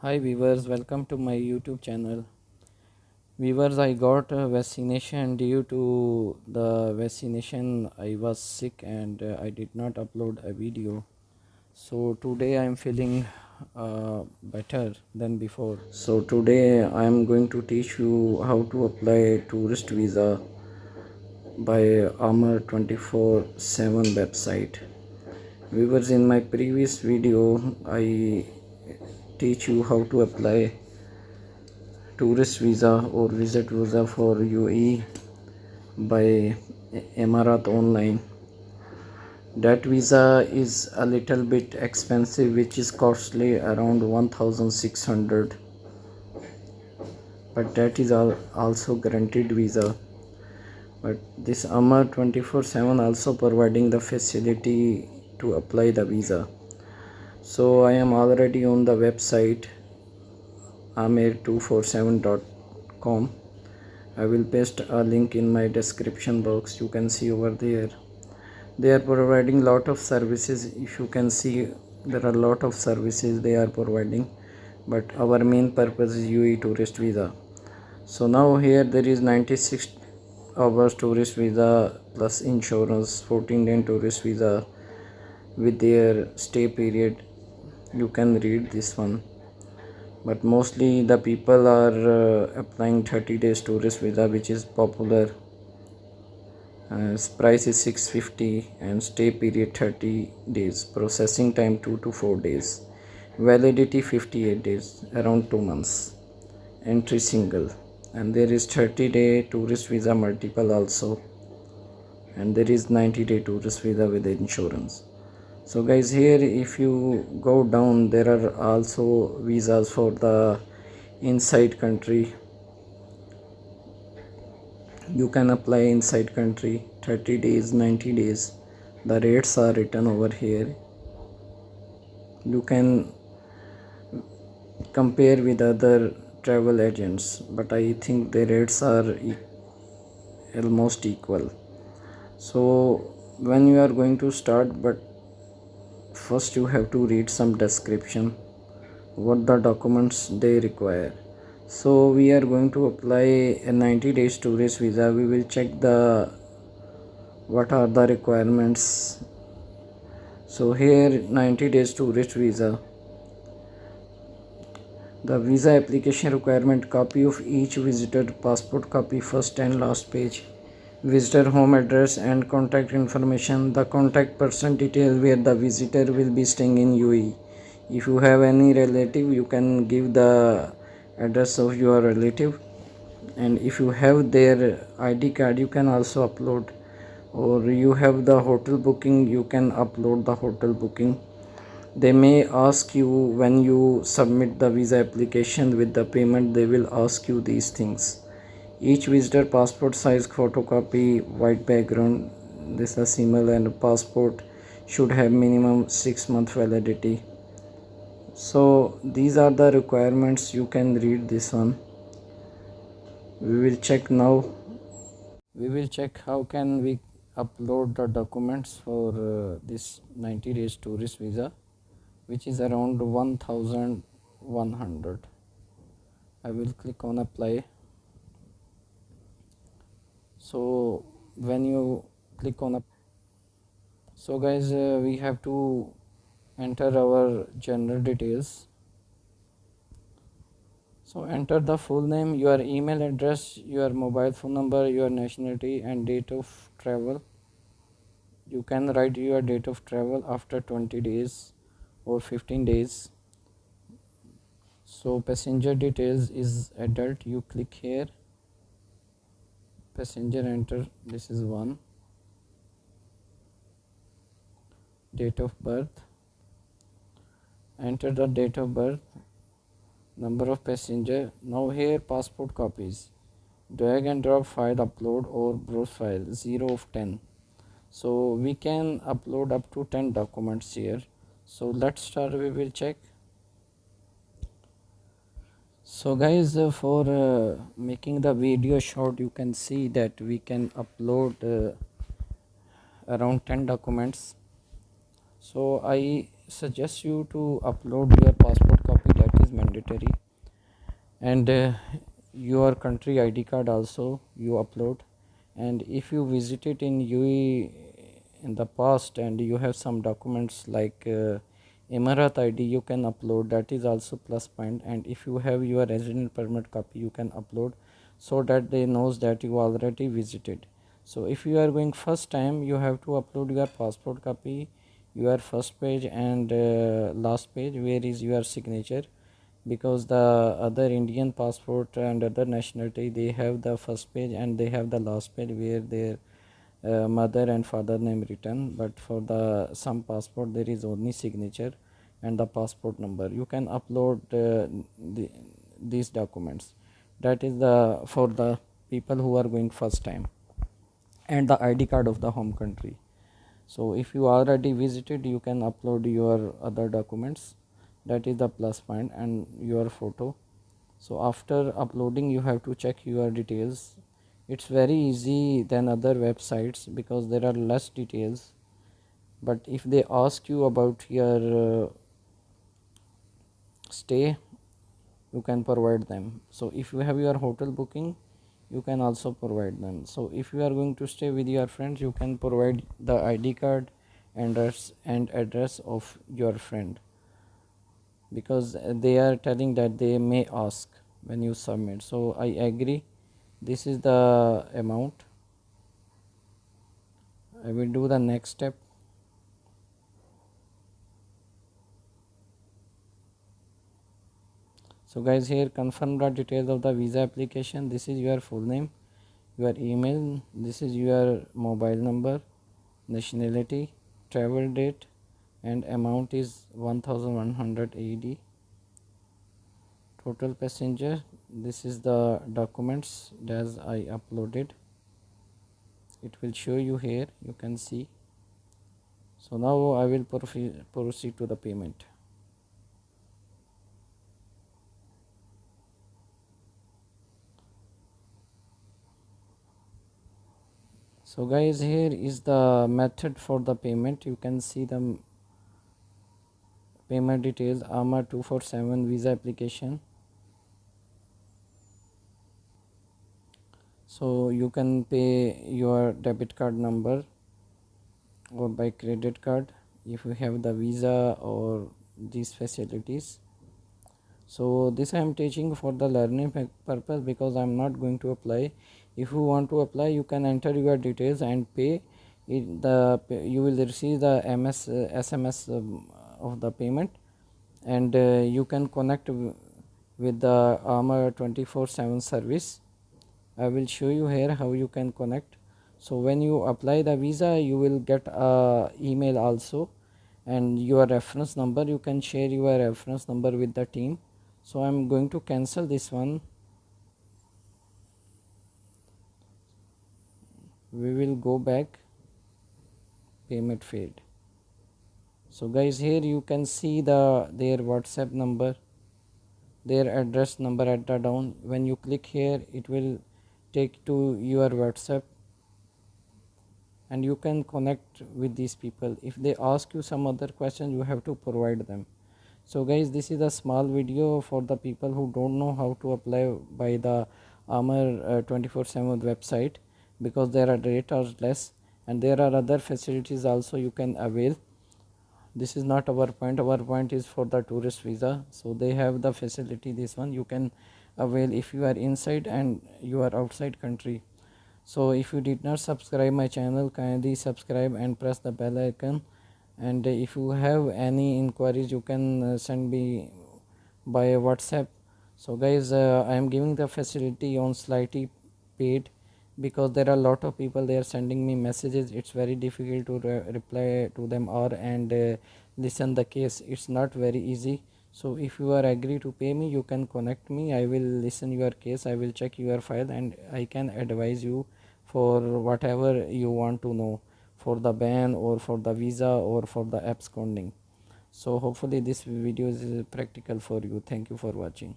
Hi viewers, welcome to my YouTube channel. Viewers, I got a vaccination. Due to the vaccination I was sick and I did not upload a video. So today I am feeling better than before. So today I am going to teach you how to apply tourist visa by Amar 24/7 website. Viewers, in my previous video I teach you how to apply tourist visa or visit visa for UAE by Emarat Online. That visa is a little bit expensive, which is costly around 1600, but that is also guaranteed visa. But this Amar 24/7 also providing the facility to apply the visa. So I am already on the website amir247.com. I will paste a link in my description box. You can see over there. They are providing lot of services. If you can see, there are a lot of services they are providing, but our main purpose is UAE tourist visa. So now here there is 96 hours tourist visa plus insurance, 14-day tourist visa with their stay period. You can read this one, but mostly the people are applying 30 days tourist visa, which is popular. Price is 650 and stay period 30 days, processing time 2 to 4 days, validity 58 days, around 2 months, entry single, and there is 30-day tourist visa multiple also, and there is 90-day tourist visa with insurance. So guys, here if you go down, there are also visas for the inside country. You can apply inside country 30 days, 90 days. The rates are written over here. You can compare with other travel agents, but I think the rates are almost equal. So when you are going to start, but first you have to read some description, what the documents they require. So we are going to apply a 90 days tourist visa. We will check the what are the requirements. So here 90 days tourist visa, the visa application requirement: copy of each visitor passport copy, first and last page, visitor home address and contact information, the contact person detail where the visitor will be staying in UAE. If you have any relative, you can give the address of your relative, and if you have their ID card, you can also upload, or you have the hotel booking, you can upload the hotel booking. They may ask you when you submit the visa application with the payment, they will ask you these things. Each visitor passport size photocopy, white background, this is email, and passport should have minimum 6-month validity. So these are the requirements. You can read this one. We will check now. We will check how can we upload the documents for this 90 days tourist visa, which is around 1100. I will click on apply. So when you click on so guys, we have to enter our general details. So enter the full name, your email address, your mobile phone number, your nationality and date of travel. You can write your date of travel after 20 days or 15 days. So passenger details is adult, you click here, passenger enter, this is 1, date of birth, enter the date of birth, number of passenger. Now here passport copies, drag and drop file, upload or browse file, 0 of 10. So we can upload up to 10 documents here. So let's start, we will check. So guys, for making the video short, you can see that we can upload around 10 documents. So I suggest you to upload your passport copy, that is mandatory. mandatory. And your country ID card also you upload. And if you visited in UAE in the past and you have some documents like Emirat ID, you can upload, that is also plus point. And if you have your resident permit copy, you can upload, so that they knows that you already visited. So if you are going first time, you have to upload your passport copy, your first page and last page where is your signature, because the other Indian passport and other nationality, they have the first page and they have the last page where their mother and father name written. But for the some passport there is only signature and the passport number. You can upload these documents. That is the for the people who are going first time. And the ID card of the home country. So if you already visited, you can upload your other documents, that is the plus point, and your photo. So after uploading, you have to check your details. It's very easy than other websites because there are less details. But if they ask you about your stay, you can provide them. So if you have your hotel booking, you can also provide them. So if you are going to stay with your friends, you can provide the ID card and address of your friend, because they are telling that they may ask when you submit. So I agree, this is the amount. I will do the next step. So guys, here confirm the details of the visa application. This is your full name, your email, this is your mobile number, nationality, travel date, and amount is 1100 AED. Total passenger, this is the documents as I uploaded. It will show you here, you can see. So now I will proceed to the payment. So guys, here is the method for the payment. You can see the payment details. AMA 247 visa application. So you can pay your debit card number or by credit card if you have the visa or these facilities. So this I am teaching for the learning purpose, because I am not going to apply. If you want to apply, you can enter your details and pay it. You will receive the SMS of the payment, and you can connect with the AMA 24/7 service. I will show you here how you can connect. So when you apply the visa, you will get a email also, and your reference number. You can share your reference number with the team. So I am going to cancel this one. We will go back, payment failed. So guys, here you can see their WhatsApp number, their address number at the down. When you click here, it will take to your WhatsApp, and you can connect with these people. If they ask you some other question, you have to provide them. So guys, this is a small video for the people who don't know how to apply by the AMR 24/7 website, because there are rate are less and there are other facilities also you can avail. This is not our point. Our point is for the tourist visa. So they have the facility, this one you can avail if you are inside and you are outside country. So if you did not subscribe my channel, kindly subscribe and press the bell icon. And if you have any inquiries, you can send me by WhatsApp. So guys, I am giving the facility on slightly paid, because there are a lot of people, they are sending me messages. It's very difficult to reply to them or and listen the case. It's not very easy. So if you are agree to pay me, you can connect me. I will listen your case, I will check your file, and I can advise you for whatever you want to know, for the ban or for the visa or for the absconding. So hopefully this video is practical for you. Thank you for watching.